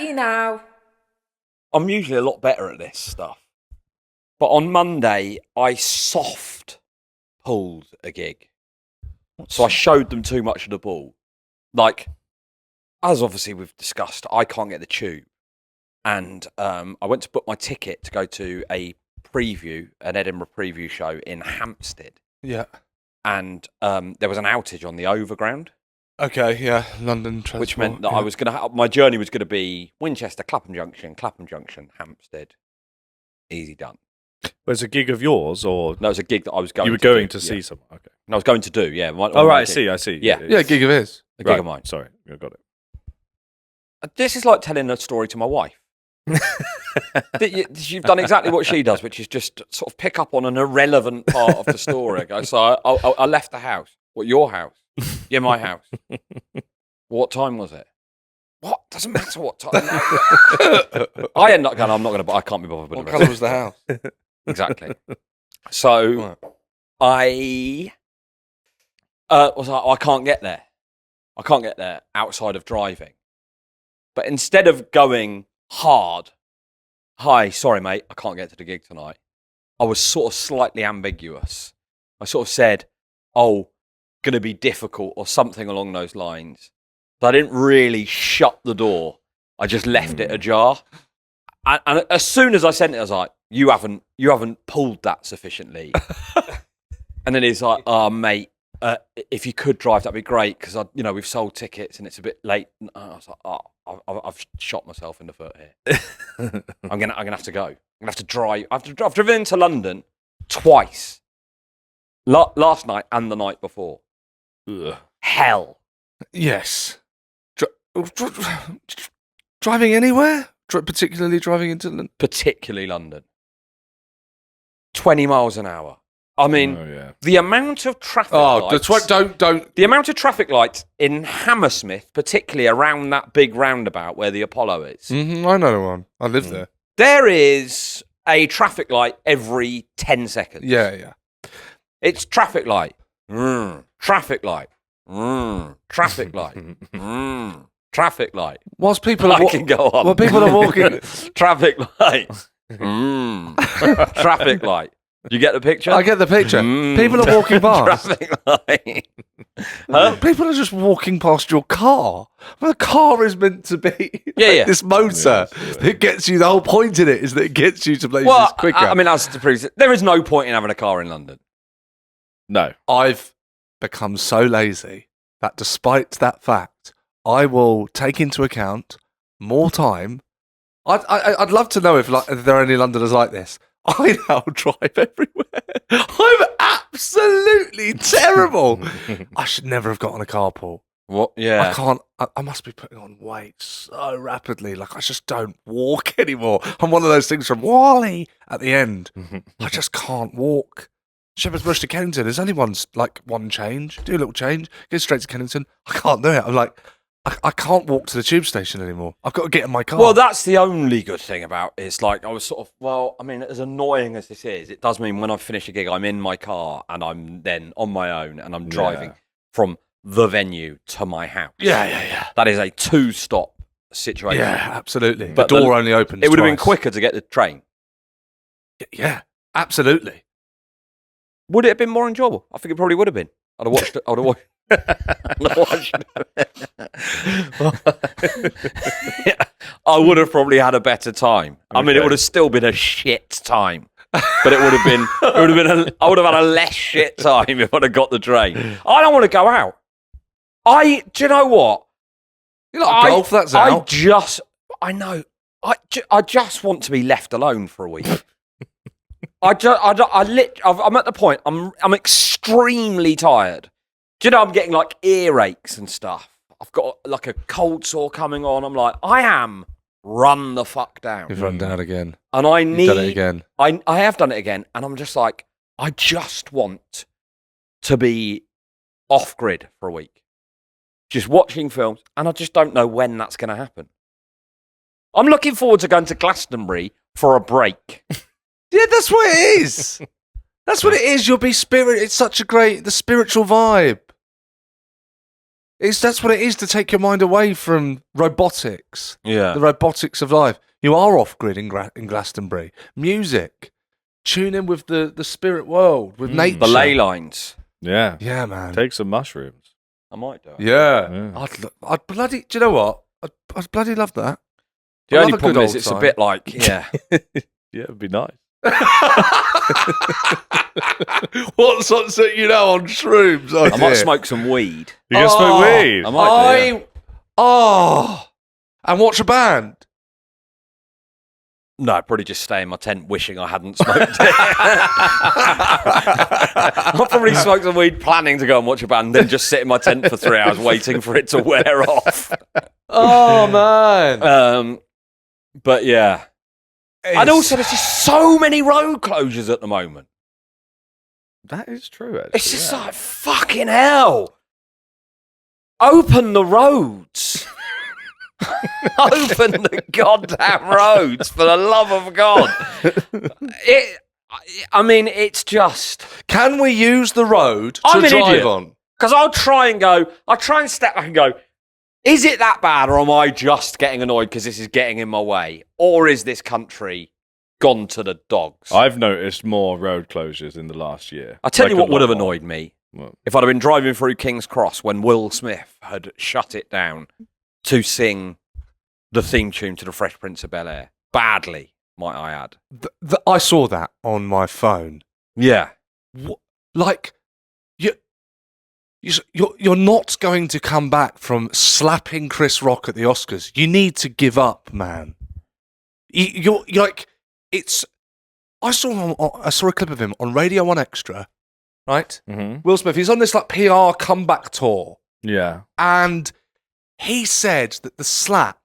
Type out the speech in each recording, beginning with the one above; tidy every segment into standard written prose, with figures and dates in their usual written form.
ready now. I'm usually a lot better at this stuff. But on Monday, I soft pulled a gig. So I showed them too much of the ball. Like, as obviously we've discussed, I can't get the tube. And I went to book my ticket to go to an Edinburgh preview show in Hampstead. Yeah. And there was an outage on the overground. Okay, yeah, London transport. Which meant that I was going to my journey was going to be Winchester, Clapham Junction, Hampstead. Easy done. Was it a gig of yours, or no? It was a gig that I was going. You were to going do, to see someone. Okay. And I was going to do. Yeah. I see. Yeah. Yeah, a gig of his. A gig of mine. Sorry, I got it. This is like telling a story to my wife. You've done exactly what she does, which is just sort of pick up on an irrelevant part of the story. Okay, so I left the house. What, your house? Yeah, my house. What time was it? What? Doesn't matter what time. I end up going, I can't be bothered with What colour was the house? Exactly. So I was like, I can't get there. I can't get there outside of driving. But instead of going hard, hi, sorry, mate, I can't get to the gig tonight, I was sort of slightly ambiguous. I sort of said, going to be difficult or something along those lines. So I didn't really shut the door. I just left it ajar. And as soon as I sent it, I was like, you haven't pulled that sufficiently. And then he's like, oh, mate, if you could drive, that'd be great, because we've sold tickets and it's a bit late. And I was like, I've shot myself in the foot here. I'm gonna have to go. I'm gonna have to drive. I've driven into London twice, last night and the night before. Ugh. Hell. Yes. Driving anywhere? Particularly driving into London? Particularly London. 20 miles an hour. I mean, the amount of traffic lights... don't... The amount of traffic lights in Hammersmith, particularly around that big roundabout where the Apollo is. Mm-hmm, I know the one. I live there. There is a traffic light every 10 seconds. Yeah. It's traffic light. Traffic light. Traffic light. Traffic light. Whilst people are can go on. While people are walking... Traffic light. Traffic light. Do you get the picture? I get the picture. People are walking past. Traffic light. People are just walking past your car. Well, the car is meant to be this motor that gets you. The whole point in it is that it gets you to places quicker. I mean, as to prove, there is no point in having a car in London. No. I've become so lazy that despite that fact, I will take into account more time. I'd love to know if there are any Londoners like this. I now drive everywhere. I'm absolutely terrible. I should never have got on a carpool. What? Yeah. I can't. I must be putting on weight so rapidly. Like, I just don't walk anymore. I'm one of those things from Wall-E at the end. I just can't walk. Shepherd's Bush to Kennington. There's only one change. Do a little change. Go straight to Kennington. I can't do it. I'm like, I can't walk to the tube station anymore. I've got to get in my car. Well, that's the only good thing about it. It's like I was sort of, as annoying as this is, it does mean when I finish a gig, I'm in my car and I'm then on my own and I'm driving from the venue to my house. Yeah. That is a 2-stop situation. Yeah, absolutely. But the door only opens It would have been twice. quicker to get the train. Yeah, absolutely. Would it have been more enjoyable? I think it probably would have been. I'd have watched it. I would have probably had a better time. I mean, it would have still been a shit time, but it would have been. I would have had a less shit time if I'd have got the train. I don't want to go out. Do you know what? You like golf? That's out. I know. I just want to be left alone for a week. I'm at the point. I'm extremely tired. Do you know, I'm getting like earaches and stuff. I've got like a cold sore coming on. I'm like, I am run the fuck down. You've run down again. And I need... You've done it again. I have done it again. And I'm just like, I just want to be off-grid for a week. Just watching films. And I just don't know when that's going to happen. I'm looking forward to going to Glastonbury for a break. Yeah, that's what it is. That's what it is. You'll be spirit. It's such a the spiritual vibe. That's what it is, to take your mind away from robotics. Yeah. The robotics of life. You are off grid in Glastonbury. Music. Tune in with the spirit world, with nature. The ley lines. Yeah. Yeah, man. Take some mushrooms. I might do it. Yeah. I'd bloody. Do you know what? I'd bloody love that. The I only love a problem good is old it's time. a bit like, yeah. Yeah, it'd be nice. What's on on shrooms? Oh, I might smoke some weed. You're going to smoke weed? I might do, yeah. And watch a band. No, I'd probably just stay in my tent wishing I hadn't smoked it. I'll probably smoke some weed planning to go and watch a band, then just sit in my tent for 3 hours waiting for it to wear off. Oh, man. But yeah. And also, there's just so many road closures at the moment. That is true, actually. It's just like, fucking hell. Open the roads. Open the goddamn roads, for the love of God. It's just... Can we use the road to I'm an drive idiot. on? Because I'll try and step back and go, is it that bad, or am I just getting annoyed because this is getting in my way? Or is this country gone to the dogs? I've noticed more road closures in the last year. I'll tell Like you a what would lot have more. annoyed me. What? If I'd have been driving through King's Cross when Will Smith had shut it down to sing the theme tune to The Fresh Prince of Bel-Air. Badly, might I add. I saw that on my phone. Yeah. Like, you're not going to come back from slapping Chris Rock at the Oscars. You need to give up, man. You're like, it's... I saw a clip of him on Radio 1 Extra, right? Mm-hmm. Will Smith, he's on this like PR comeback tour. Yeah. And he said that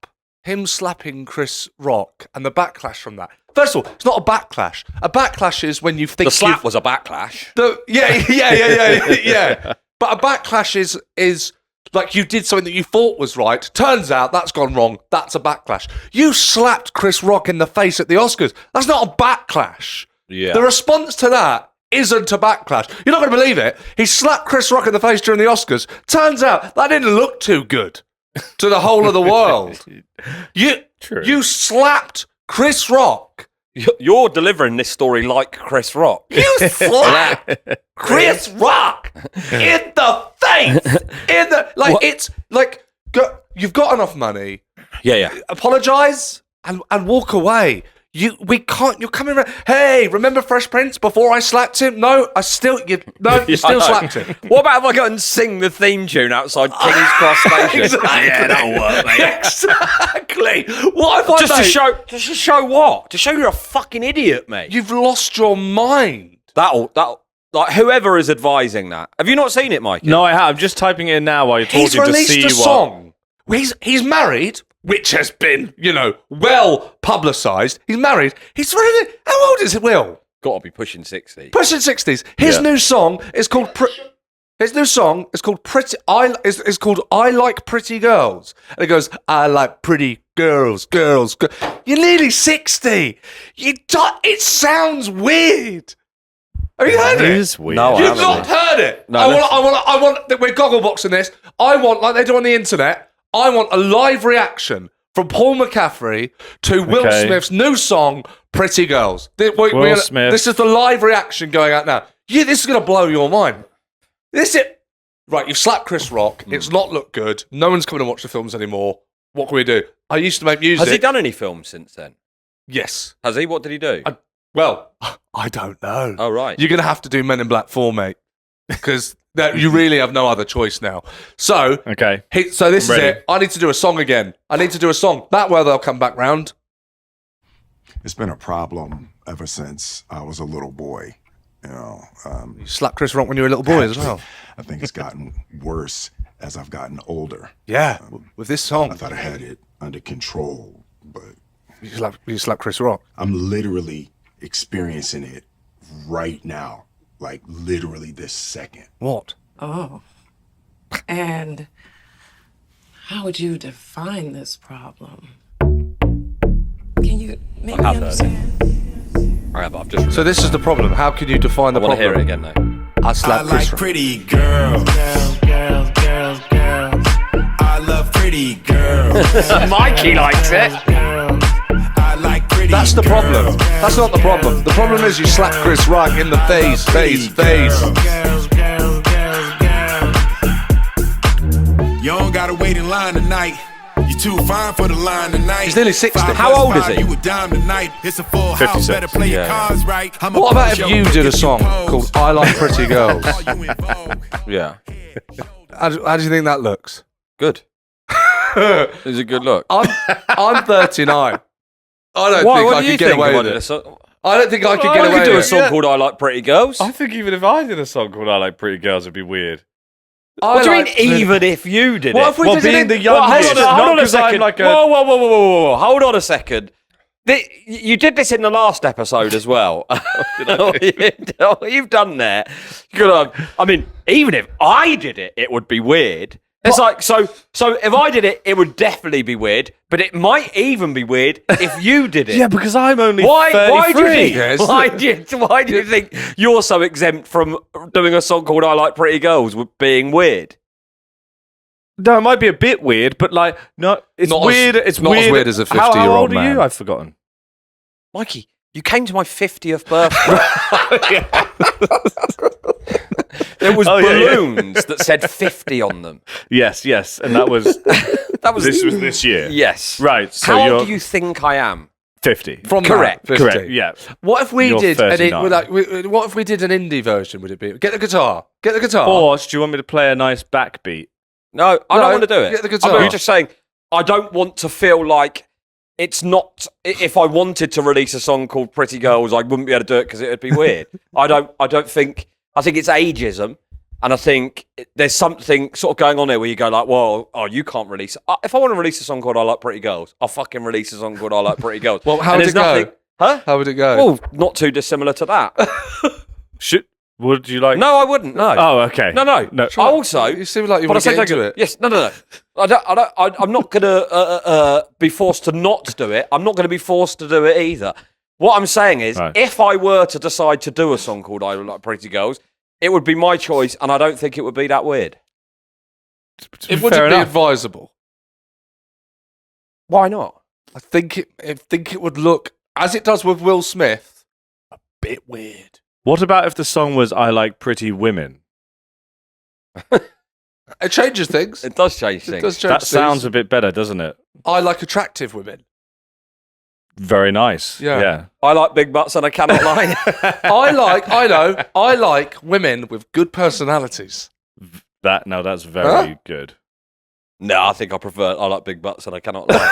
him slapping Chris Rock and the backlash from that. First of all, it's not a backlash. A backlash is when you think The slap was a backlash. Yeah. But a backlash is like you did something that you thought was right. Turns out that's gone wrong. That's a backlash. You slapped Chris Rock in the face at the Oscars. That's not a backlash. Yeah. The response to that isn't a backlash. You're not going to believe it. He slapped Chris Rock in the face during the Oscars. Turns out that didn't look too good to the whole of the world. True. You slapped Chris Rock. You're delivering this story like Chris Rock. You slapped Chris Rock in the face. It's like you've got enough money. Yeah. Apologise and walk away. We can't. You're coming around. Hey, remember Fresh Prince before I slapped him? No, you still slapped him. What about if I go and sing the theme tune outside King's Cross Station? Exactly. Yeah, that'll work, mate. Exactly. What if I Just to show what? To show you're a fucking idiot, mate. You've lost your mind. That'll like whoever is advising that. Have you not seen it, Mike? No, I have. I'm just typing it in now while you're talking He's to released see a what. song. He's married, which has been, well publicised. He's married. He's really. How old is it, Will? Got to be pushing 60. Pushing 60s. His new song is called. Pretty. It's called I Like Pretty Girls, and it goes, I like pretty girls. You're nearly 60. It sounds weird. Have you heard It it? is weird. No, I You've haven't. not heard it. No, I want. We're goggleboxing this. I want, like they do on the internet. I want a live reaction from Paul Mccaffrey to Will Smith's new song, "Pretty Girls." Will Smith. This is the live reaction going out now. Yeah, this is going to blow your mind. Right, you've slapped Chris Rock. It's not looked good. No one's coming to watch the films anymore. What can we do? I used to make music. Has he done any films since then? Yes. Has he? What did he do? I don't know. Oh, right. You're going to have to do Men in Black 4, mate, because you really have no other choice now. So, Okay. so this is Ready. it. I need to do a song again. That way they'll come back round. It's been a problem ever since I was a little boy. You slapped Chris Rock when you were a little boy as well. I think it's gotten worse as I've gotten older. Yeah, with this I song. thought I had it under control, but You slapped Chris Rock. I'm literally experiencing it right now, like literally this second. What? Oh. And how would you define this problem? Can you make me have heard it. understand? All right, but I've just. So this is the problem. How can you define I the want to problem? hear it again, though. I slapped Chris Rock. pretty girls. Girls. pretty girls. Mikey likes it. I like pretty That's the girls. problem. That's not the problem. The problem is you slap Chris right in the face. You don't gotta wait in line tonight. You too fine for the line tonight. He's nearly 60. How old is he? You a dime tonight. It's a full house. 56. Better play your cards right. What about if you did a song called I Like Pretty Girls? Yeah. How do you think that looks? Good. It's a good look. I'm 39. I don't Why? think What I do you could get think? away I with did a it. song- I don't think I could I get away could do a with song it. called "I Like Pretty Girls." I think even if I did a song called I Like Pretty Girls, it'd be weird. What do you mean, even if you did What it? if we Well, did being it? the youngest, hold on not a 'cause I'm second. like a- Whoa. Hold on a second. You did this in the last episode as well. What you've done there. I mean, even if I did it, it would be weird. It's like, so if I did it, it would definitely be weird, but it might even be weird if you did it. Yeah, because I'm only Why do you 33. think? Yes. Why do you think you're so exempt from doing a song called "I Like Pretty Girls" with being weird? No, it might be a bit weird, but like, no, it's Not as- weird. It's not as weird. weird as a How 50-year-old old are man. you? I've forgotten. Mikey, you came to my 50th birthday. There was Oh, yeah. balloons that said 50 on them. Yes, and that was That was this was this year. Yes. Right. So How you're old do you think I am? 50. From Correct. that, 50. Correct. Yeah. What if we You're did? 39. What if we did an indie version? Would it be? Get the guitar. Get the guitar. Or do you want me to play a nice backbeat? No, I No, don't want to do it. get the guitar. I'm just saying, I don't want to feel like it's not. If I wanted to release a song called "Pretty Girls," I wouldn't be able to do it because it would be weird. I don't think. I think it's ageism, and I think there's something sort of going on there where you go like, "Well, you can't release." If I want to release a song called "I Like Pretty Girls," I'll fucking release a song called "I Like Pretty Girls." Well, how And would it there's go? Huh? How would it go? Well, not too dissimilar to that. Would you like? No, I wouldn't. No. Oh, okay. No. No. I also. you seem like you But want to I get said into it. Yes, no. I'm not going to be forced to not do it. I'm not going to be forced to do it either. What I'm saying is, Right. if I were to decide to do a song called "I Like Pretty Girls," it would be my choice, and I don't think it would be that weird. It wouldn't Fair be enough. advisable. Why not? I think it would look as it does with Will Smith. A bit weird. What about if the song was "I Like Pretty Women"? It changes things. It does change It things. does change That things. sounds a bit better, doesn't it? I like attractive women. Very nice. Yeah. I like big butts, and I cannot lie. I like women with good personalities. That's very good. No, I think I prefer. I like big butts, and I cannot lie.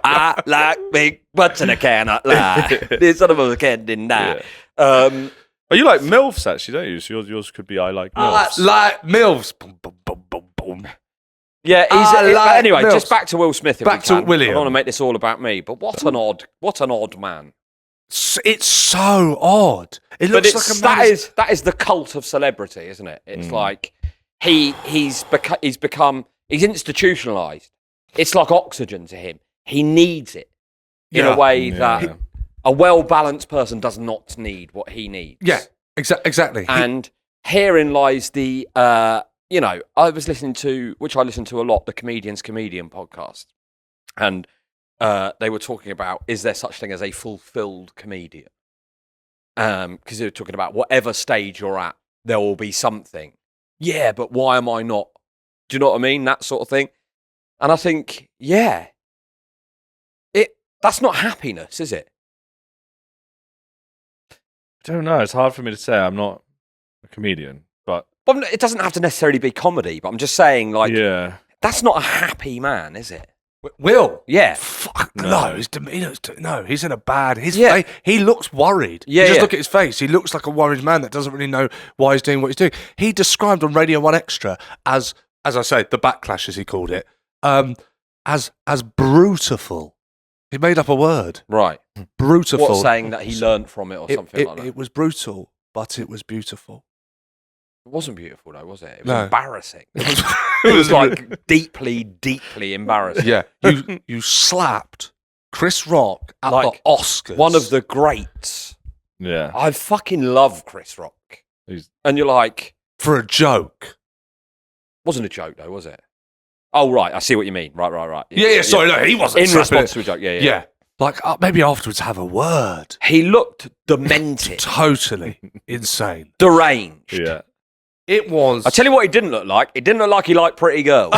I like big butts, and I cannot lie. This son of a can't deny. Oh, you like MILFs, actually, don't you? So yours could be "I Like I MILFs." like milfs. Boom, boom, boom, boom, boom. Yeah, I but like anyway, milfs. just back to Will Smith. If Back we to can. William. I don't want to make this all about me, but what an odd man. It's so odd. It But looks it's, like a man. that is the cult of celebrity, isn't it? It's like he's institutionalized. It's like oxygen to him. He needs it in Yeah. a way Yeah. that a well-balanced person does not need what he needs. Yeah, exactly. And herein lies the, I was listening to, which I listen to a lot, the Comedian's Comedian podcast. And they were talking about, is there such thing as a fulfilled comedian? Because they were talking about whatever stage you're at, there will be something. Yeah, but why am I not? Do you know what I mean? That sort of thing. And I think, yeah, that's not happiness, is it? I don't know. It's hard for me to say. I'm not a comedian, but Well, it doesn't have to necessarily be comedy, but I'm just saying, like, yeah. that's not a happy man, is it? Will. Yeah. Fuck no. He's in a bad. Yeah. He looks worried. Yeah, You just yeah. look at his face. He looks like a worried man that doesn't really know why he's doing what he's doing. He described on Radio 1 Extra as I say, the backlash as he called it, as brutiful. He made up a word. Right. Brutiful. What, saying that he learned from it or something like that? It was brutal, but it was beautiful. It wasn't beautiful, though, was it? It was No. embarrassing. It was like deeply, deeply embarrassing. Yeah, you slapped Chris Rock at Like, the Oscars. One of the greats. Yeah. I fucking love Chris Rock. He's- And you're like, for a joke. wasn't a joke, though, was it? Oh, right. I see what you mean. Right. Yeah. Sorry, no, he wasn't in slapping response it. to a joke. Yeah. Yeah. Like, maybe afterwards have a word. He looked demented, Totally insane. deranged. Yeah. It was. I tell you what, he didn't look like. He didn't look like he liked pretty girls.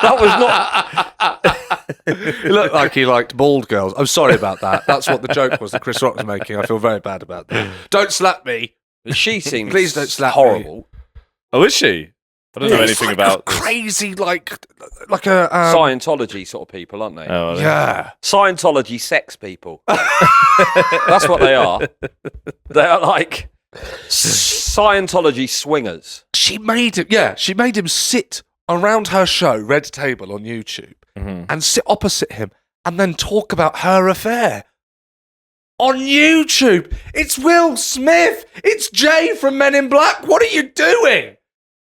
That was not. It looked like he liked bald girls. I'm sorry about that. That's what the joke was that Chris Rock was making. I feel very bad about that. Don't slap me. She seems Please don't slap me. horrible. Oh, is she? I don't know It's anything like about a this. crazy, like a Scientology sort of people, aren't they? Oh, yeah. Scientology sex people. That's what they are. They are like Scientology swingers. She made him sit around her show, Red Table on YouTube, and sit opposite him and then talk about her affair. On YouTube. It's Will Smith. It's Jay from Men in Black. What are you doing?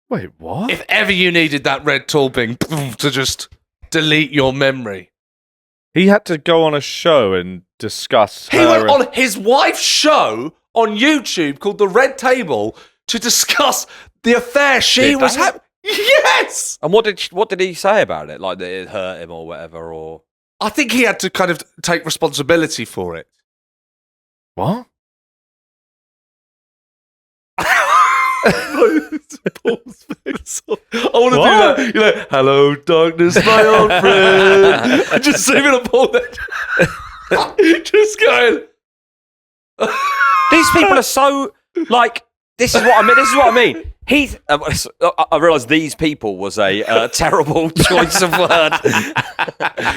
Wait, what? If ever you needed that red tulping to just delete your memory. He had to go on a show and discuss He her. went on his wife's show on YouTube called The Red Table to discuss the affair she Did was they? having. Yes! And what did he say about it? Like that it hurt him or whatever? Or I think he had to kind of take responsibility for it. What? Paul's face. I want to What? do that. You're like, hello, darkness, my old friend. And just zoom in on Paul there. Just going. these people are so like. This is what I mean. This is what I mean. He's. I realised these people was a terrible choice of word.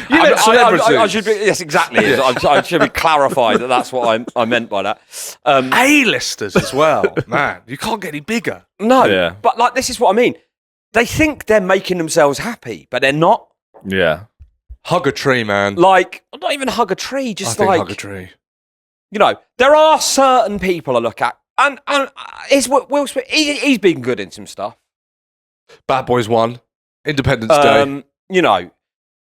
You meant celebrities. I should be. Yes, exactly. Yeah. I should be clarified that that's what I meant by that. A-listers as well. Man, you can't get any bigger. No, Yeah. but like this is what I mean. They think they're making themselves happy, but they're not. Yeah. Hug a tree, man. Like not even hug a tree. I Just think like hug a tree. you know, there are certain people I look at, and it's Will Smith. He's been good in some stuff. Bad Boys 1. Independence Day. You know,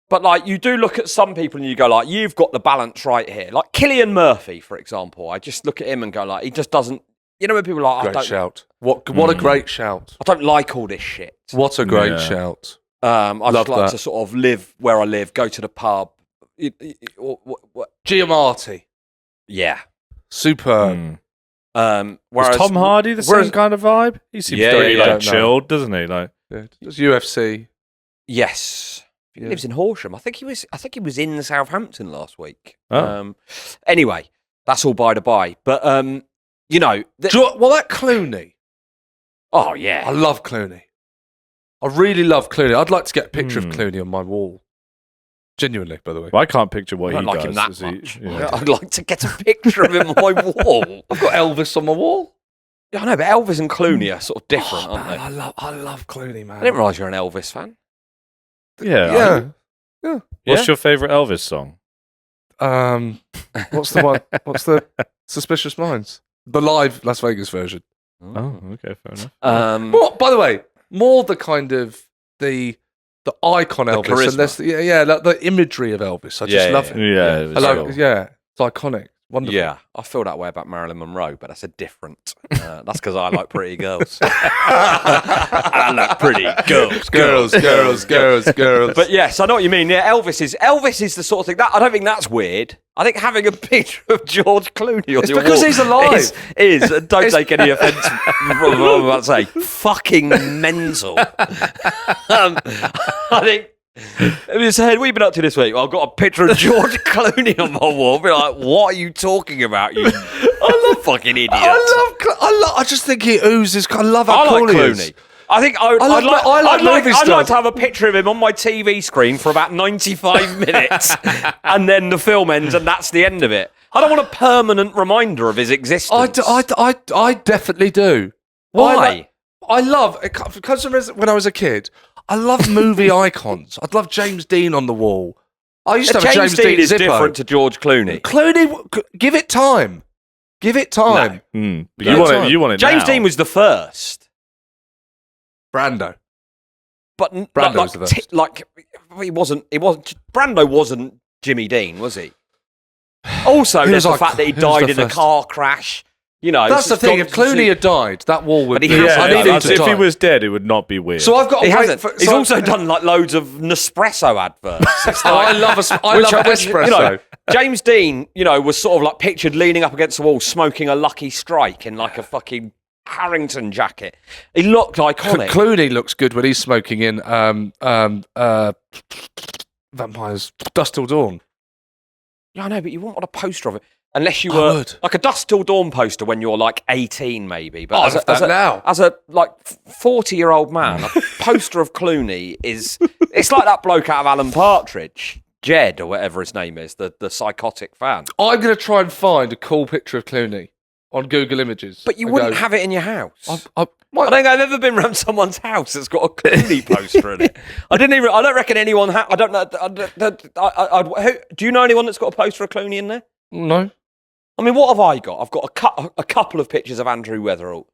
but like you do look at some people and you go like, you've got the balance right here. Like Cillian Murphy, for example. I just look at him and go like, he just doesn't. You know when people are like, Great shout. What a great shout. I don't like all this shit. What a great Yeah. shout. I Love just like that. to sort of live where I live, go to the pub. What? Giamatti. Yeah. Superb. Was Whereas Tom Hardy the same kind of vibe? He seems Yeah, very yeah, like don't know. chilled, doesn't he? Like, Yeah. Just UFC. Yes. He Yeah. lives in Horsham. I think he was in Southampton last week. Oh. Anyway, that's all by the by. But you know, Well, that Clooney. oh I yeah. love Clooney. I really love Clooney. I'd like to get a picture of Clooney on my wall. Genuinely, by the way. I can't picture what I he don't like does. him that Is he- much. yeah. I'd like to get a picture of him on my wall. I've got Elvis on my wall. I know, but Elvis and Clooney are sort of different, Oh, aren't man, they? I love Clooney, man. I didn't realise you're an Elvis fan. Yeah. Yeah. What's Yeah? your favourite Elvis song? What's the one? What's the Suspicious Minds? The live Las Vegas version. Oh, okay, fair enough. More, by the way, more the kind of the icon Elvis, charisma. and less like the imagery of Elvis. I just Yeah, love yeah, it. Yeah, it was I cool. like, yeah, it's iconic. Wonderful. Yeah, I feel that way about Marilyn Monroe, but that's a different. That's because I like pretty girls. I like pretty girls. But yes, I know what you mean. Yeah, Elvis is the sort of thing that I don't think that's weird. I think having a picture of George Clooney on It's your because wall he's alive. is and don't take any offence from what I'm about to say, fucking mental. I think. Have you said, what have you been up to this week? Well, I've got a picture of George Clooney on my wall. Be like, what are you talking about, you fucking idiot? I just think he oozes. I love how I cool like he Clooney. is. I think I'd like movie like stars. to have a picture of him on my TV screen for about 95 minutes, and then the film ends, and that's the end of it. I don't want a permanent reminder of his existence. I definitely do. Why? I love because when I was a kid, I love movie icons. I'd love James Dean on the wall. I used to have a James Dean is Zippo. different to George Clooney. Clooney, give it time. Give it time. But No, you want it James now. Dean was the first, Brando. but Brando was the first. he wasn't. Brando wasn't Jimmy Dean, was he? Also, He there's was the fact that he he was died the in a first. car crash You know, That's the it's thing. gone If to Clooney see- had died, that wall would But he be... hasn't. I need him to if he die. was dead, it would not be weird. So I've got He to wait hasn't. for... He's so- also done like loads of Nespresso adverts. It's Oh, I like- love which espresso. You know, James Dean, you know, was sort of like pictured leaning up against the wall, smoking a Lucky Strike in like a fucking Harrington jacket. He looked iconic. Clooney looks good when he's smoking in Vampires Dusk Till Dawn. Yeah, I know, but you wouldn't want a poster of it unless you I were would. like a Dusk Till Dawn poster when you're like 18, maybe. But Oh, as, I'd a, have that now. as a like 40-year-old man, a poster of Clooney it's like that bloke out of Alan Partridge, Jed or whatever his name is, the psychotic fan. I'm going to try and find a cool picture of Clooney on Google Images. But you and wouldn't go, have it in your house. I I don't think I've ever been around someone's house that's got a Clooney poster in it. I don't reckon anyone. I don't know. Do you know anyone that's got a poster of Clooney in there? No. I mean, what have I got? I've got a couple of pictures of Andrew Weatherall,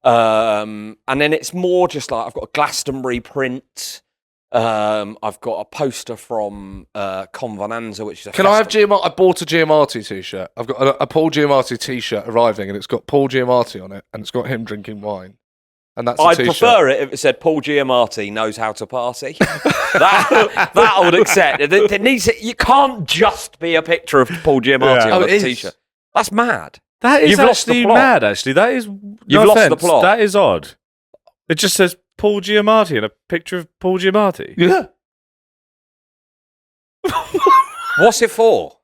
and then it's more just like I've got a Glastonbury print. I've got a poster from Convenanza, which is a Can I have festival. Giamatti? I bought a Giamatti t-shirt. I've got a Paul Giamatti t-shirt arriving, and it's got Paul Giamatti on it, and it's got him drinking wine. And that's a I'd t-shirt. prefer it if it said Paul Giamatti knows how to party. that I would accept. It needs. You can't just be a picture of Paul Giamatti Yeah. on Oh, a it is. t-shirt. That's mad. That is You've lost the actually plot. mad, actually. That is... You've no lost the offense, plot. That is odd. It just says Paul Giamatti and a picture of Paul Giamatti. Yeah. What's it for?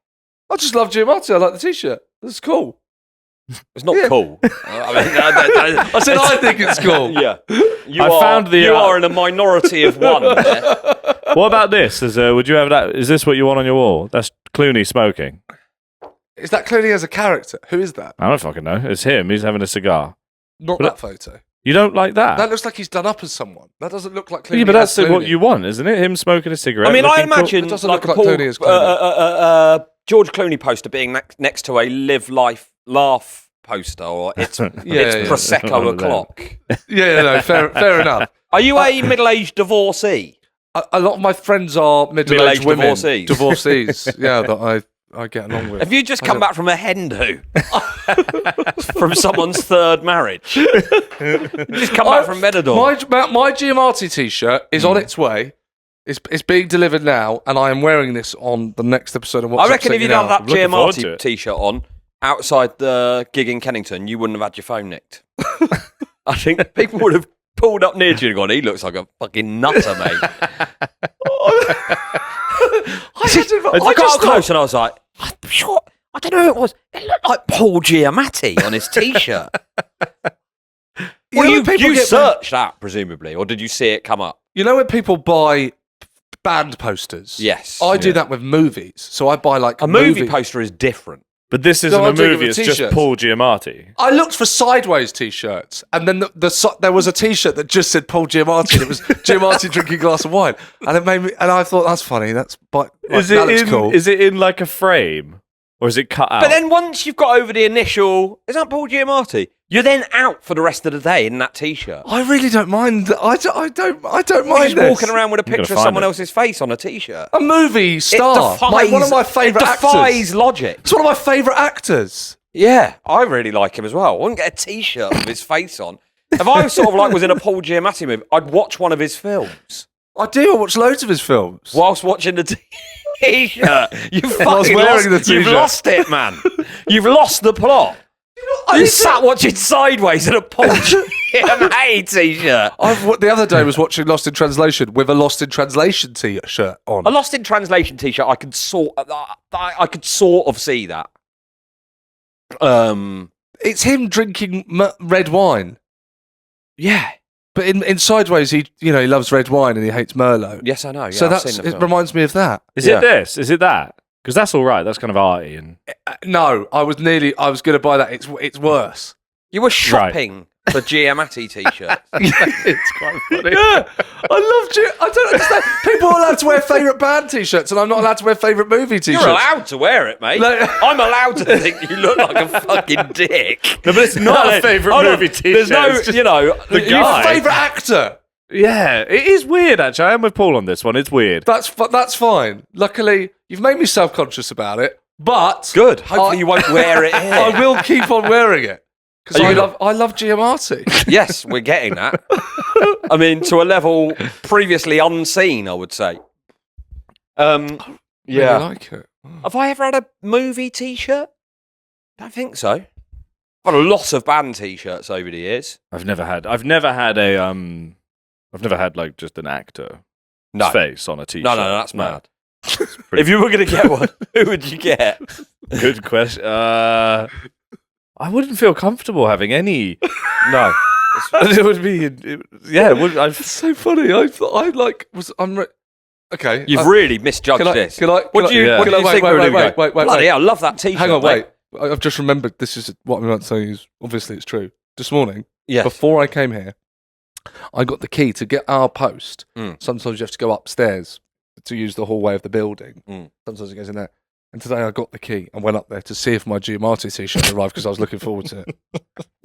I just love Giamatti. I like the t-shirt. That's cool. It's not Yeah. cool. I said I think it's cool. Yeah, you I are. found the, you uh, are in a minority of one. There. What about this? Would you have that? Is this what you want on your wall? That's Clooney smoking. Is that Clooney as a character? Who is that? I don't fucking know. It's him. He's having a cigar. Not But- that photo. You don't like that? That looks like he's done up as someone. That doesn't look like Clooney. Yeah, but that's as what Clooney. you want, isn't it? Him smoking a cigarette. I mean, I looking cool. imagine It doesn't like look a like Paul, Clooney as Clooney. George Clooney poster being next to a Live Life Laugh poster, or it's Yeah. Prosecco One of them. o'clock. Yeah, no, fair enough. Are you a middle-aged divorcee? A lot of my friends are Middle-aged middle-aged women. Divorcees. Yeah, that I get along with. Have you just come back from a hen do? From someone's third marriage? You just come back from Benidorm? My Giamatti t-shirt is on its way. It's being delivered now, and I am wearing this on the next episode of What's I reckon if Upsetting you'd You had Now. that I'm looking forward to Giamatti it. t-shirt on outside the gig in Kennington, you wouldn't have had your phone nicked. I think people would have pulled up near to you and gone, he looks like a fucking nutter, mate. I got up close and I was like, I'm sure, I don't know who it was. It looked like Paul Giamatti on his t-shirt. Well, know you when people get- searched that, presumably, or did you see it come up? You know when people buy band posters? Yes. I do that with movies. So I buy like A movie poster is different. But this isn't No, a I'm doing it movie. with It's just t-shirts. Paul Giamatti. I looked for sideways t-shirts, and then there was a t-shirt that just said Paul Giamatti, and it was Giamatti drinking a glass of wine, and it made me. And I thought that's funny. That looks cool. Is it in like a frame, or is it cut out? But then once you've got over the initial, is that Paul Giamatti? You're then out for the rest of the day in that t-shirt. I really don't mind. I don't You're mind just this. walking around with a You're gonna picture of find someone it. else's face on a t-shirt. A movie star, one of my favourite It defies actors. logic. It's one of my favourite actors. Yeah, I really like him as well. I wouldn't get a t-shirt with his face on. If I was sort of like was in a Paul Giamatti movie, I'd watch one of his films I do. I watch loads of his films. whilst watching the t-shirt. You've Whilst fucking wearing lost, the you've t-shirt. lost it, man. You've lost the plot. You sat watching Sideways in a Paul Giamatti t-shirt. The other day was watching Lost in Translation with a Lost in Translation t-shirt on. A Lost in Translation t-shirt. I could sort of see that. It's him drinking red wine. Yeah. But in Sideways, he loves red wine and he hates Merlot. Yes, I know. Yeah, So I've seen the it film. reminds me of that. Is Yeah. it this? Is it that? Because that's all right. That's kind of arty and No, I was going to buy that. It's worse. You were shopping for Giamatti t-shirts. It's quite funny. Yeah, I love it. I don't understand. People are allowed to wear favourite band t-shirts, and I'm not allowed to wear favourite movie t-shirts. You're allowed to wear it, mate. No. I'm allowed to think you look like a fucking dick. no, but it's not a favourite Hold on. movie t-shirt. There's no, It's just- you know, the you- guy. Your favourite actor. Yeah, it is weird. Actually, I am with Paul on this one. It's weird. That's fine. Luckily, you've made me self-conscious about it. But Good. Hopefully you won't wear it here. I will keep on wearing it. Because I love Giamatti. Yes, we're getting that. I mean, to a level previously unseen, I would say. Really like it. Have I ever had a movie T-shirt? Don't think so. I've had a lot of band T-shirts over the years. I've never had like just an actor's face on a T-shirt. No, that's mad. If you were going to get one, who would you get? Good question. I wouldn't feel comfortable having any. No. It would be. It's so funny. Okay. You've really misjudged this. What do you think? Wait. Bloody hell, I love that T-shirt. Hang on, mate. wait. I've just remembered. This is what I'm about to say. Is obviously it's true. This morning, Yes. before I came here, I got the key to get our post. Mm. Sometimes you have to go upstairs to use the hallway of the building. Mm. Sometimes it goes in there. And today I got the key and went up there to see if my Giamatti T-shirt arrived because I was looking forward to it,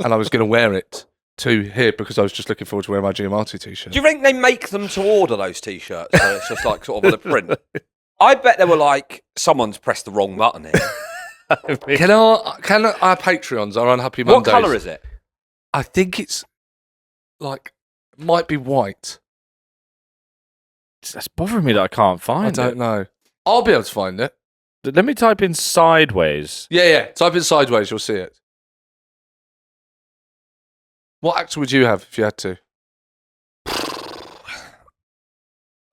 and I was going to wear it to here because I was just looking forward to wearing my Giamatti T-shirt. Do you think they make them to order those T-shirts? So it's just like sort of a print. I bet they were like, someone's pressed the wrong button here. Can our Patreons, our Unhappy What Mondays... colour is it? I think it's like, might be white. That's bothering me that I can't find it. I don't know. I'll be able to find it. Let me type in sideways. Yeah. Type in sideways, you'll see it. What actor would you have if you had to?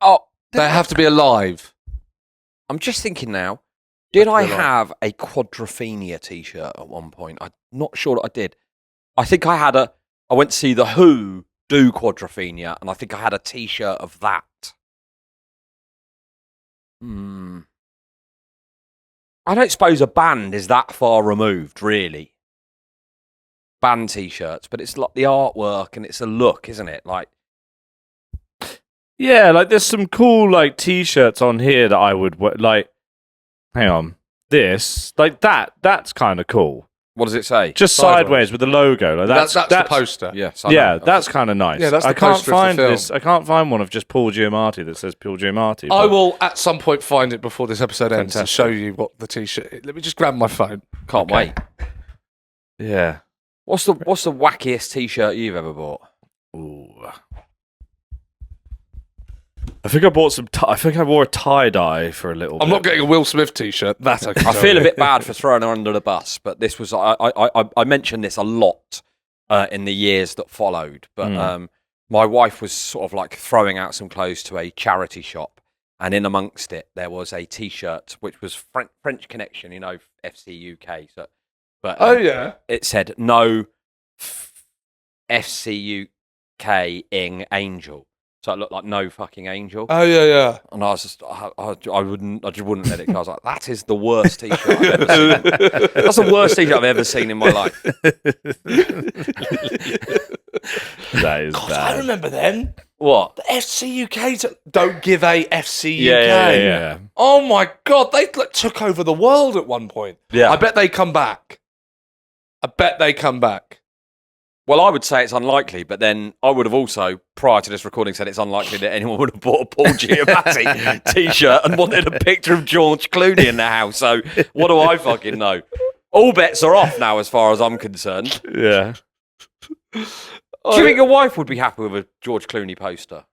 Oh, They have to be alive. I'm just thinking now. Did I Have to be alive. have a Quadrophenia T-shirt at one point? I'm not sure that I did. I think I had I went to see The Who do Quadrophenia, and I think I had a T-shirt of that. I don't suppose a band is that far removed, really. Band T-shirts, but it's like the artwork and it's a look, isn't it? Like, Yeah, like there's some cool like T-shirts on here that I would wear. Like, hang on, this like that's kind of cool. what does it say? Just sideways with the logo. Like That's the poster. Yes. Yeah, that's kind of nice. Yeah, that's the I can't poster of the find film. this. I can't find one of just Paul Giamatti that says Paul Giamatti. I but- will at some point find it before this episode ends and Fantastic. show you what the T-shirt. Let me just grab my phone. Can't Okay. wait. Yeah. What's the wackiest T-shirt you've ever bought? Ooh. I think I bought some. I think I wore a tie dye for a little. I'm bit. not getting a Will Smith T-shirt. That I can I tell feel you. a bit bad for throwing her under the bus, but this was I mentioned this a lot in the years that followed. But my wife was sort of like throwing out some clothes to a charity shop, and in amongst it there was a T-shirt which was French Connection, you know, FC UK. So, but yeah. it said no FC UK ing Angel. So it looked like no fucking angel. Oh yeah. And I was just, I just wouldn't let it go. I was like, that is the worst T-shirt I've ever seen. That's the worst T-shirt I've ever seen in my life. That is God, bad. I remember them. What? The FC UK don't give a FC UK. Yeah. Oh my God, they like, took over the world at one point. Yeah. I bet they come back. Well, I would say it's unlikely, but then I would have also, prior to this recording, said it's unlikely that anyone would have bought a Paul Giamatti T-shirt and wanted a picture of George Clooney in the house. So what do I fucking know? All bets are off now, as far as I'm concerned. Yeah. Do you think your wife would be happy with a George Clooney poster?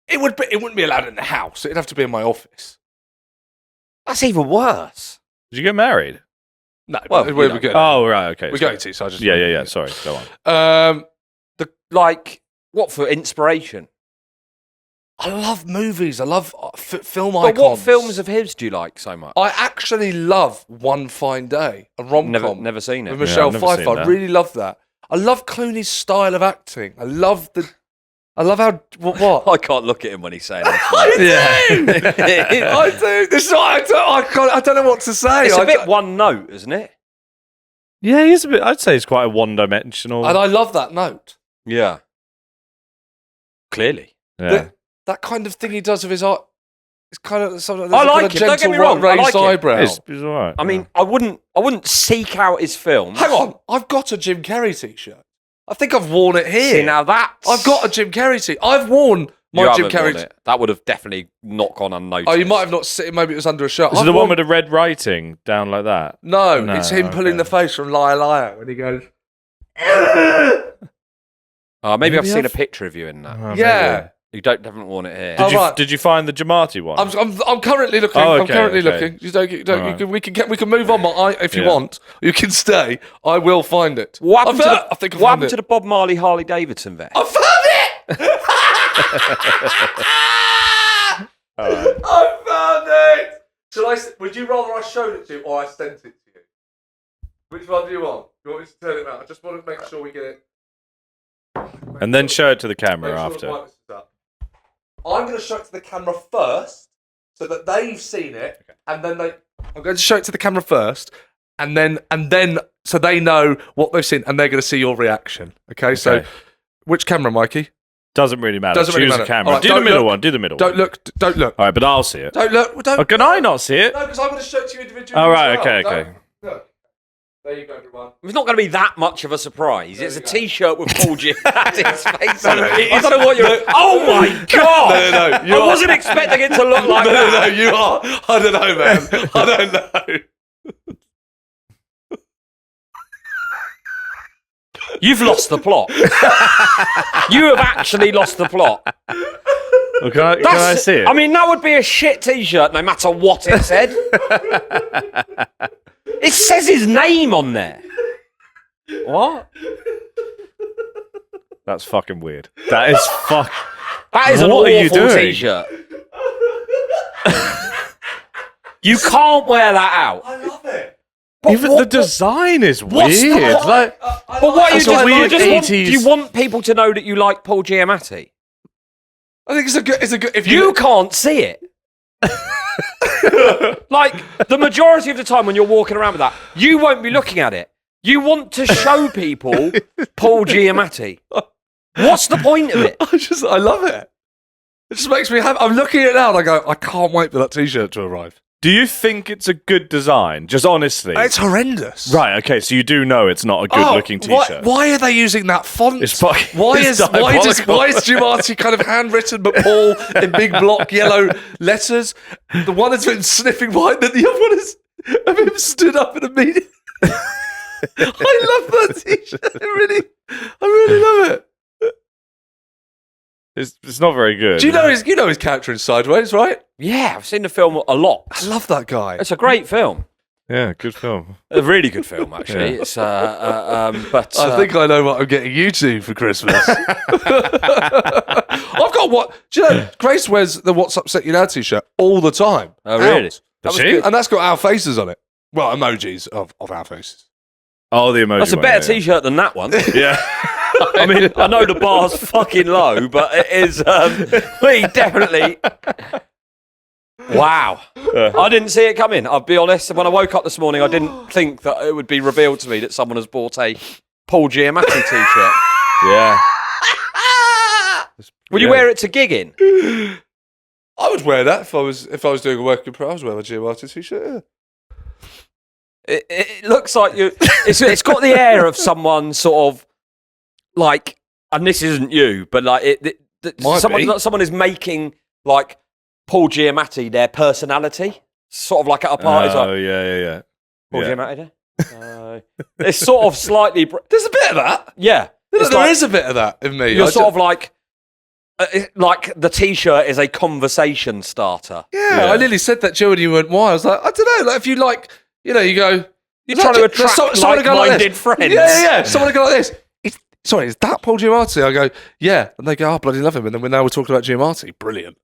It wouldn't be allowed in the house. It'd have to be in my office. That's even worse. Did you get married? No, Well, we're you know. good. Oh, right. Okay. We're going to. So I just Yeah. Sorry. Go on. Like, what for inspiration? I love movies. I love film But icons. what films of his do you like so much? I actually love One Fine Day, a rom-com. Never seen it. with Michelle I've never Pfeiffer. seen I that. really love that. I love Clooney's style of acting. I love how what? I can't look at him when he's saying this. I do. This is what I don't know what to say. It's a I bit don't- one note, isn't it? Yeah, he's a bit. I'd say he's quite a one-dimensional. and I love that note. Yeah. Clearly. Yeah. That kind of thing he does with his art. It's kind of something. I like it, don't get me wrong, I Raised like it. eyebrow. It's all right. I mean, I wouldn't seek out his films. Hang on, I've got a Jim Carrey T-shirt. I think I've worn it here. See, now that's... I've got a Jim Carrey T. I've worn You my Jim haven't worn Carrey. it. That would have definitely not gone unnoticed. Oh, you might have not seen. Maybe it was under a shirt. Is it I've the one worn- with the red writing down like that? No, No, it's him pulling okay. the face from Liar Liar when he goes. Maybe I've Maybe seen a I've- picture of you in that. Oh, Yeah. You haven't worn it here. Oh, Maybe. right. Did you find the Giamatti one? I'm currently looking. Oh, I'm okay, currently okay. looking. You don't, Alright. we can move on. If you Yeah. want, you can stay. I will find it. What happened, I think I what found happened to it. the Bob Marley Harley Davidson vest? I found it. I found it. Would you rather I showed it to you or I sent it to you? Which one do you want? You want me to turn it around? I just want to make sure we get it. And then show it to the camera Make sure the after. brightness is up. I'm going to show it to the camera first, so that they've seen it, and then I'm going to show it to the camera first, and then, so they know what they've seen, and they're going to see your reaction. Okay. So, which camera, Mikey? Doesn't really matter. Doesn't really Choose matter. a camera. All right, do the don't middle look. one. Do the middle Don't one. look. Don't look. All right, but I'll see it. Don't look. Don't. Oh, can I not see it? No, because I'm going to show it to you individually. All right. as well. Okay. Don't- Okay. Look. There you go, everyone. It's not going to be that much of a surprise. It's a you go. T-shirt with Paul Giamatti's face on it. I don't know what you're... Oh, my God! No, you I are- wasn't expecting it to look like No, that. you are. I don't know, man. I don't know. You've lost the plot. You have actually lost the plot. Well, can I see it? I mean, that would be a shit T-shirt no matter what it said. It says his name on there. what? That's fucking weird. That is fuck. That is an What are you awful doing? T-shirt. You can't wear that out. I love it. But Even the design is what's the weird. point? Like, But what are you That's just, what do you weird just want, 80s. do you want people to know that you like Paul Giamatti? I think it's a good. If You can't see it. Like, the majority of the time when you're walking around with that, you won't be looking at it. You want to show people Paul Giamatti. What's the point of it? I love it. It just makes me happy. I'm looking at it now and I go, I can't wait for that T-shirt to arrive. do you think it's a good design? Just honestly. It's horrendous. Right. Okay. So you do know it's not a good-looking T-shirt. Why are they using that font? It's fucking. Why it's is diabolical. Giamatti kind of handwritten but Paul in big block yellow letters? The one has been sniffing wine, and the other one is of him stood up in a meeting. I love that T-shirt. I really love it. It's not very good. Do you know his character in Sideways, right? Yeah, I've seen the film a lot. I love that guy. It's a great film. Yeah, good film. A really good film, actually. Yeah. It's but I think I know what I'm getting you to for Christmas. I've got what? Do you know? Grace wears the "What's Upset You Now" T-shirt all the time. Oh, really? Out. Does was she? good. And that's got our faces on it. Well, emojis of our faces. Oh, the emoji. that's a one, better yeah. T-shirt than that one. Yeah. I mean, I know the bar's fucking low, but it is. We definitely. Wow. I didn't see it coming. I'll be honest. When I woke up this morning, I didn't think that it would be revealed to me that someone has bought a Paul Giamatti T-shirt. Yeah. Would you Yeah. wear it to gigging? I would wear that if I was doing a working pro. I was wearing a Giamatti T-shirt. Yeah. It looks like you. It's got the air of someone sort of like, and this isn't you, but like Might someone, be. someone is making like Paul Giamatti their personality, sort of like at a party. It's Oh, like, yeah. Paul Yeah. Giamatti there? It's sort of slightly. There's a bit of that. Yeah, it's There like, is a bit of that in me. You're I sort ju- of like the T-shirt is a conversation starter. Yeah, Yeah. I nearly said that to you and you went, why? I was like, I don't know. Like if you like, you go. You're trying to attract someone to go like like-minded this. friends. Yeah. Someone to go like this. Sorry, is that Paul Giamatti? I go, yeah. And they go, oh, bloody love him. And then we're talking about Giamatti. Brilliant.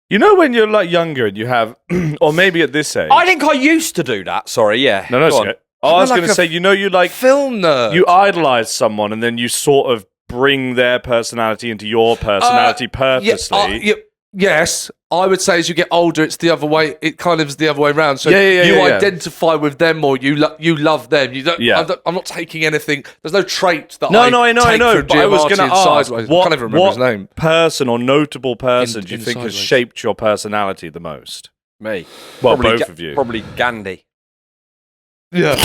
You know when you're like younger and you have, or maybe at this age. I think I used to do that. Sorry, yeah. No, it's Go on. okay. I was like going to a say, you like Film nerd. you idolize someone and then you sort of bring their personality into your personality purposely. Yes, I would say as you get older, it's the other way. It kind of is the other way around. So Yeah, you yeah. identify with them more. You love them. You don't. Yeah. I'm not taking anything. There's no trait that No, I I know. take from But I was Giamatti going to and ask, Sideways. I can't even remember his name. person or notable person do you in think has Sideways. shaped your personality the most? Me. Well, Probably both of you. Probably Gandhi. Yeah,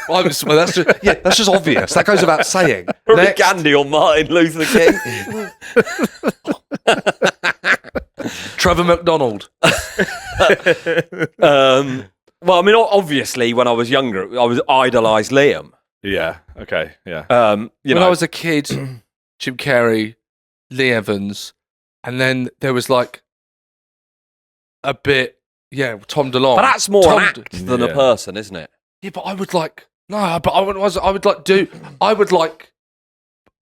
that's just obvious. That goes without saying. Probably Next. Gandhi or Martin Luther King. Trevor McDonald. Well, I mean, obviously, when I was younger, I was idolised Liam. Yeah. Okay. Yeah. When I was a kid, Jim Carrey, Lee Evans, and then there was like a bit, Tom DeLonge. But that's more Tom an act than a person, isn't it? Yeah, but I would like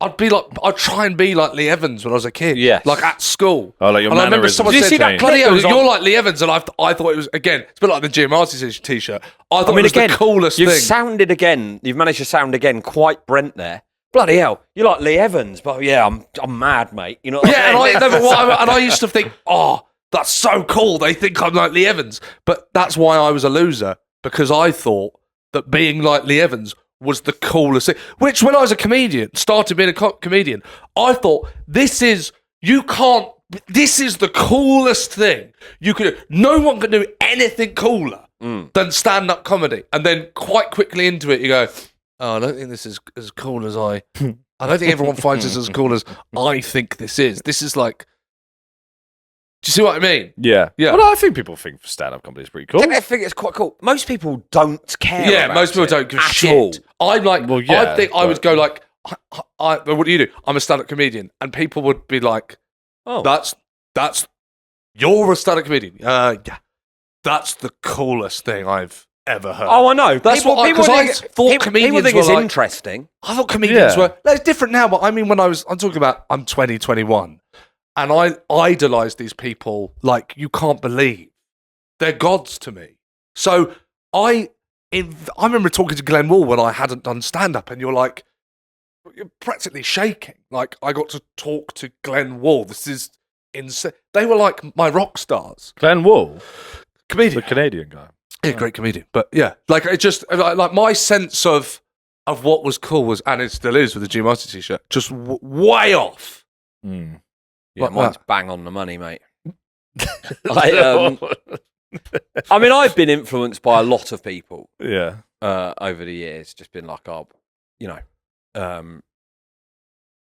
I'd try and be like Lee Evans when I was a kid. Yes. Like at school. Oh, like your and I remember mannerisms someone Did you said, see that bloody clip hell, that was you're on- like Lee Evans, and I thought it was, again, it's a bit like the Giamatti t-shirt. I thought I mean, it was again, the coolest you've thing. you've managed to sound again quite Brent there. Bloody hell, you're like Lee Evans, but yeah, I'm mad, mate. You know what Yeah, I mean? and I used to think, oh, that's so cool. They think I'm like Lee Evans. But that's why I was a loser, because I thought that being like Lee Evans was the coolest thing. Which, when I was a comedian, started being a comedian, I thought, this is the coolest thing you could do. No one can do anything cooler than stand-up comedy. And then quite quickly into it, you go, oh, I don't think this is as cool as I don't think everyone finds this as cool as I think this is. This is like, do you see what I mean? Yeah. Yeah. Well, I think people think stand-up comedy is pretty cool. I think it's quite cool. Most people don't care. Yeah, about most people it don't give a at shit. all. I'm like, Well, yeah, I think I would but- go like, what do you do? I'm a stand-up comedian. And people would be like, Oh, that's, you're a stand-up comedian. Yeah. That's the coolest thing I've ever heard. oh, I know. That's people, what I- 'cause I think, thought people comedians think were it's like- interesting. I thought comedians Yeah. were, it's different now, but I mean, I'm talking about, I'm 20, 21, and I idolize these people like you can't believe. They're gods to me. So I remember talking to Glenn Wall when I hadn't done stand-up, and you're practically shaking. Like, I got to talk to Glenn Wall. This is insane. They were like my rock stars. Glenn Wall, Comedian. the Canadian guy. Yeah, great comedian. But yeah, like it just like my sense of what was cool was, and it still is with the Giamatti t-shirt, just way off. Mm. Yeah, Like mine's that. bang on the money, mate. I mean, I've been influenced by a lot of people Yeah. over the years. Just been like, oh, you know,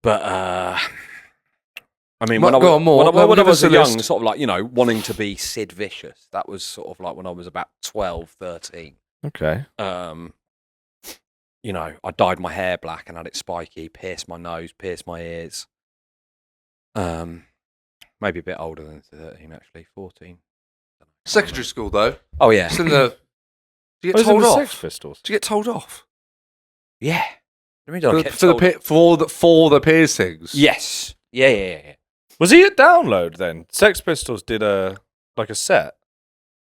but I mean, when I Go on, more. when I Give was us a young, list. sort of like, you know, wanting to be Sid Vicious. That was sort of like when I was about 12, 13. Okay. You know, I dyed my hair black and had it spiky, pierced my nose, pierced my ears. Maybe a bit older than 13, actually, 14. Secondary school though. Oh yeah, It's in the. Do you Oh, get is it told the off? Sex Pistols? Do you get told off yeah. I mean, I get for the piercings? yes, yeah. Was he at Download then? Sex Pistols did a set.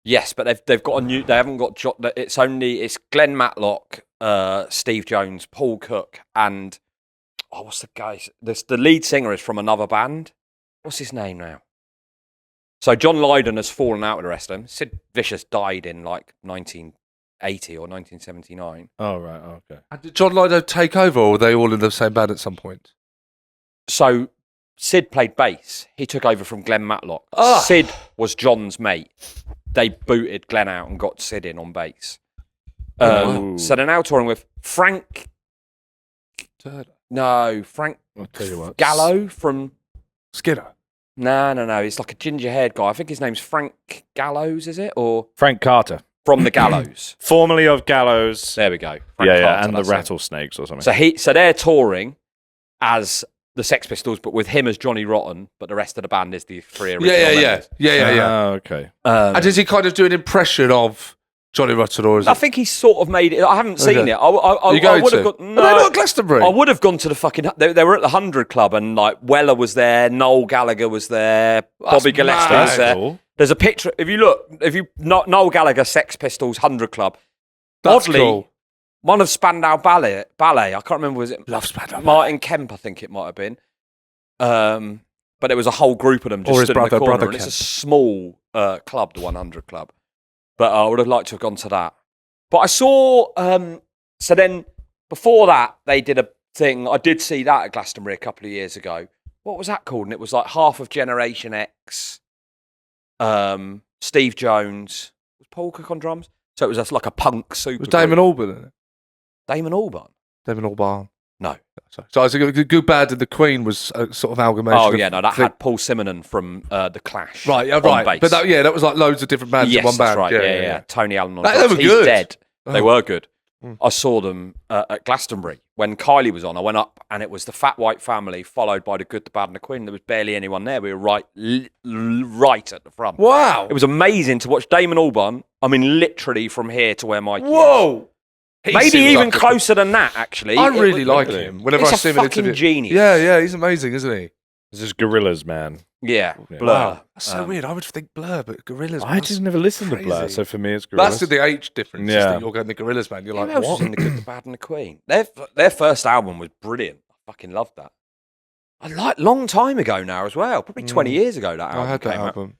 Yes, but they've got a new. They haven't got. It's Glenn Matlock, Steve Jones, Paul Cook, and what's the guy? The lead singer is from another band. What's his name now? So John Lydon has fallen out with the rest of them. Sid Vicious died in like 1980 or 1979. Oh, right. Okay. And did John Lydon take over, or were they all in the same band at some point? So Sid played bass. He took over from Glenn Matlock. Ah. Sid was John's mate. They booted Glenn out and got Sid in on bass. Oh. So they're now touring with Frank. No, Frank I'll tell you what. Gallo from. Skinner. No. He's like a ginger-haired guy. I think his name's Frank Gallows, is it? Or Frank Carter, from the Gallows. formerly of Gallows. There we go. Frank Yeah, Carter, and the that's it. Rattlesnakes or something. So they're touring as the Sex Pistols, but with him as Johnny Rotten. But the rest of the band is the three original members. Yeah. Oh, okay. And does he kind of do an impression of Johnny Rotten, or is I it? think he's sort of made it. I haven't seen Okay. it. I You going would to? have gone. Are they not at Glastonbury? I would have gone to the fucking. They were at the 100 Club, and like Weller was there, Noel Gallagher was there, Bobby Gillespie mad. was there. Cool. There's a picture. If you Noel Gallagher, Sex Pistols, 100 Club. That's Oddly, cool. one of Spandau Ballet. I can't remember. Was it Love Spandau Martin Kemp? I think it might have been. But there was a whole group of them just Or his stood in the brother, corner, Brother and it's a Kemp. small club, the 100 Club. But I would have liked to have gone to that. But I saw. So then, before that, they did a thing. I did see that at Glastonbury a couple of years ago. What was that called? And it was like half of Generation X. Steve Jones. Was Paul Cook on drums? So it was just like a punk super. Was Damon Albarn in it? Damon Albarn? Damon Albarn. No. So I was thinking Good, Bad, and the Queen was a sort of amalgamation. Oh of yeah, no, that thing- had Paul Simonon from The Clash. Right, yeah, on right. bass. But that was like loads of different bands yes, in one band. that's right. Yeah. Tony Allen on They drums. were He's good. dead. They Oh. were good. I saw them at Glastonbury when Kylie was on. I went up and it was the Fat White Family followed by the Good, the Bad and the Queen. There was barely anyone there. We were right at the front. Wow. It was amazing to watch Damon Albarn. I mean, literally from here to where Mikey is. Whoa. He Maybe seems even like a- closer than that, actually. I really like him. Whenever He's I a see him in fucking interview. genius. Yeah, he's amazing, isn't he? This is Gorillas, man. Yeah, Yeah. Blur. Wow. That's so weird. I would think Blur, but Gorillas. I just never listened to Blur, crazy. so for me, it's Gorillas. That's the age difference. Yeah. Yeah. That you're going the Gorillas, man. You're Who like, else what? was in the Good, the Bad and the Queen? Their first album was brilliant. I fucking loved that. Long time ago now as well. Probably 20 years ago that album I had that came album.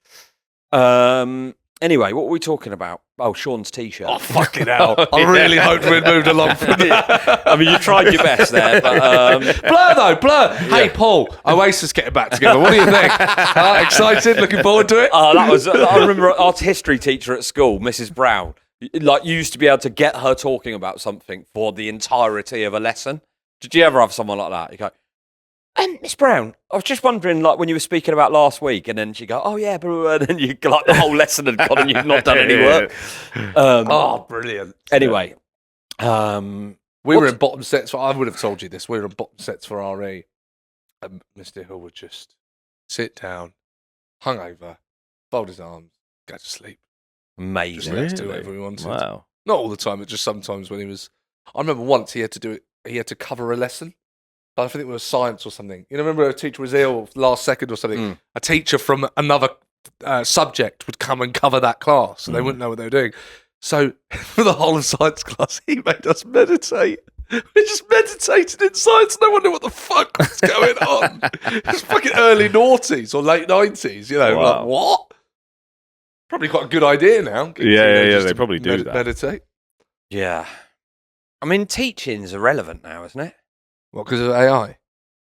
out. Anyway, what were we talking about? Oh, Sean's t-shirt. Oh, fucking hell. I really hoped we'd moved along from that. I mean, you tried your best there, but Blur, though, Blur. Hey, Paul, Oasis getting back together. What do you think? Excited? Looking forward to it? that was. I remember our history teacher at school, Mrs. Brown. Like, you used to be able to get her talking about something for the entirety of a lesson. Did you ever have someone like that? You go, Miss Brown, I was just wondering, like, when you were speaking about last week, and then she'd go, oh, yeah, blah, and then you, like, the whole lesson had gone and you've not done any work. Brilliant. Anyway. We were in bottom sets for, I would have told you this, we were in bottom sets for RE. And Mr. Hill would just sit down, hungover, fold his arms, go to sleep. Just Amazing. let us do whatever we wanted. Wow. Not all the time, but just sometimes when he was. I remember once he had to do it, he had to cover a lesson. I think it was science or something. You know, remember a teacher was ill last second or something? A teacher from another subject would come and cover that class, and they wouldn't know what they were doing. So for the whole of science class, he made us meditate. We just meditated in science. No one knew what the fuck was going on. It's fucking early noughties or late 90s, you know. Wow. Like, what? Probably quite a good idea now. Yeah, just they to probably do that. Meditate. Yeah. I mean, teaching's irrelevant now, isn't it? What, because of AI?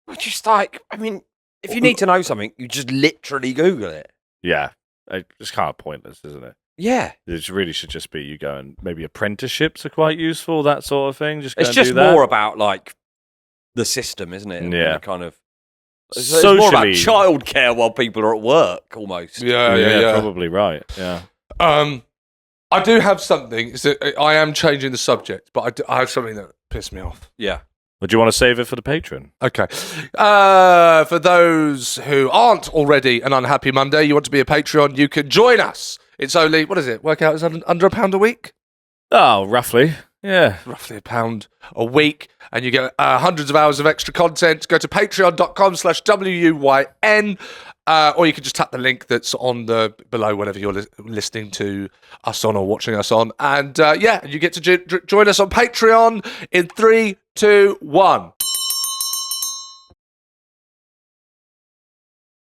Well, just like, I mean, if you need to know something, you just literally Google it. Yeah. It's kind of pointless, isn't it? Yeah. It really should just be you go and maybe apprenticeships are quite useful, that sort of thing. Just go It's and just do that. more about, like, the system, isn't it? Yeah. And kind of. It's more about Socially- childcare while people are at work, almost. Yeah. Probably right. Yeah. I do have something. I am changing the subject, but I have something that pissed me off. Yeah. But do you want to save it for the patron? Okay. For those who aren't already an Unhappy Monday, you want to be a Patreon, you can join us. It's only, what is it? Work out, it's under £1 a week? Oh, roughly. Yeah. Roughly £1 a week. And you get hundreds of hours of extra content. Go to patreon.com/WUYN. Or you can just tap the link that's on the below whenever you're listening to us on or watching us on. And you get to join us on Patreon in 3, 2, 1.